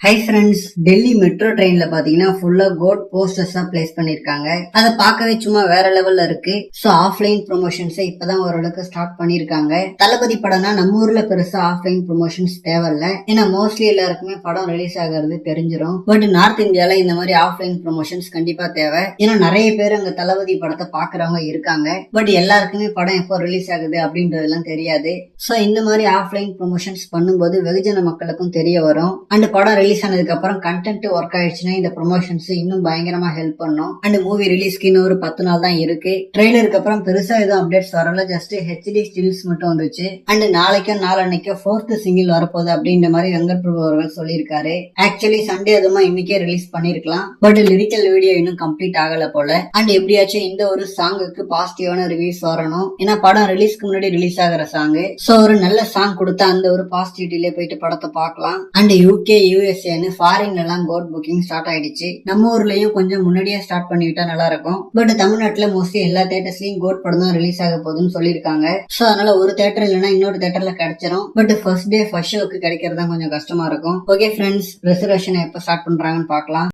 Hi friends, Delhi metro ட்ரெயின்ல பாத்தீங்கன்னா ஃபுல்லா கோட் போஸ்டர்ஸா பிளேஸ் பண்ணிருக்காங்க. அதை பார்க்கவே சும்மா வேற லெவல்ல இருக்கு. சோ ஆஃப்லைன் ப்ரொமோஷன்ஸை இப்பதான் ஓரளவுக்கு ஸ்டார்ட் பண்ணிருக்காங்க. தளபதி படம்னா நம்ம ஊர்ல பெருசா ஆஃப்லைன் ப்ரொமோஷன்ஸ் தேவையில்ல. ஏன்னா மோஸ்ட்லி எல்லாருக்குமே படம் ரிலீஸ் ஆகிறது தெரிஞ்சிடும். பட் நார்த் இந்தியால இந்த மாதிரி ஆஃப்லைன் ப்ரொமோஷன்ஸ் கண்டிப்பா தேவை. ஏன்னா நிறைய பேர் அங்க தளபதி படத்தை பாக்குறவங்க இருக்காங்க. பட் எல்லாருக்குமே படம் எப்போ ரிலீஸ் ஆகுது அப்படின்றதெல்லாம் தெரியாது. சோ இந்த மாதிரி ஆஃப்லைன் ப்ரொமோஷன்ஸ் பண்ணும்போது வெகுஜன மக்களுக்கும் தெரிய வரும். அண்ட் படம் ரிலீஸ் ஆனதுக்கு அப்புறம் கண்டென்ட் ஒர்க் ஆயிடுச்சுன்னா இந்த ப்ரொமோஷன்ஸ் இன்னும் பயங்கரமா ஹெல்ப் பண்ணும். அண்ட் மூவி ரிலீஸ்க்கு இன்னும் ஒரு 10 நாள் தான் இருக்கு. ட்ரெய்லருக்கு அப்புறம் பெருசா எதுவும் அப்டேட்ஸ் வரல, ஜஸ்ட் ஹெச்டி ஸ்டில்ஸ் மட்டும் வந்துச்சு. அண்ட் நாளைக்கும் நாளன்னைக்கோ 4th சிங்கிள் வரப்போகுது அப்படின்ற மாதிரி வெங்கட் பிரபு அவர்கள் சொல்லியிருக்காரு. ஆக்சுவலி சண்டே அதுமா இன்னைக்கே ரிலீஸ் பண்ணிருக்கலாம். பட் லிரிக்கல் வீடியோ இன்னும் கம்ப்ளீட் ஆகல போல. அண்ட் எப்படியாச்சும் இந்த ஒரு சாங்குக்கு பாசிட்டிவான ரிவ்யூஸ் வரணும். ஏன்னா படம் ரிலீஸ்க்கு முன்னாடி ரிலீஸ் ஆகிற சாங். சோ ஒரு நல்ல சாங் கொடுத்தா அந்த ஒரு பாசிட்டிவிட்டியில போயிட்டு படத்தை பார்க்கலாம். அண்ட் யூகே யூஎஸ்ஏ ஃபாரின்ல எல்லாம் கோட் புக்கிங் ஸ்டார்ட் ஆயிடுச்சு. நம்ம ஊர்லயும் கொஞ்சம் முன்னாடியே ஸ்டார்ட் பண்ணிவிட்டா நல்லா இருக்கும். பட் தமிழ்நாட்டுல மோஸ்ட்லி எல்லா தியேட்டர்ஸ்லயும் கோட் படம் தான் ரிலீஸ் ஆக போகுதுன்னு சொல்லியிருக்காங்க. சோ அதனால ஒரு தியேட்டர் இல்லைன்னா இன்னொரு தியேட்டர்ல கிடைச்சிரும். பட் ஃபர்ஸ்ட் டே ஃபர்ஸ்ட் ஷோக்கு கிடைக்கிறது தான் கொஞ்சம் கஷ்டமா இருக்கும். ஓகே ஃப்ரெண்ட்ஸ், ரிசர்வேஷன் எப்ப ஸ்டார்ட் பண்றாங்கன்னு பார்க்கலாம்.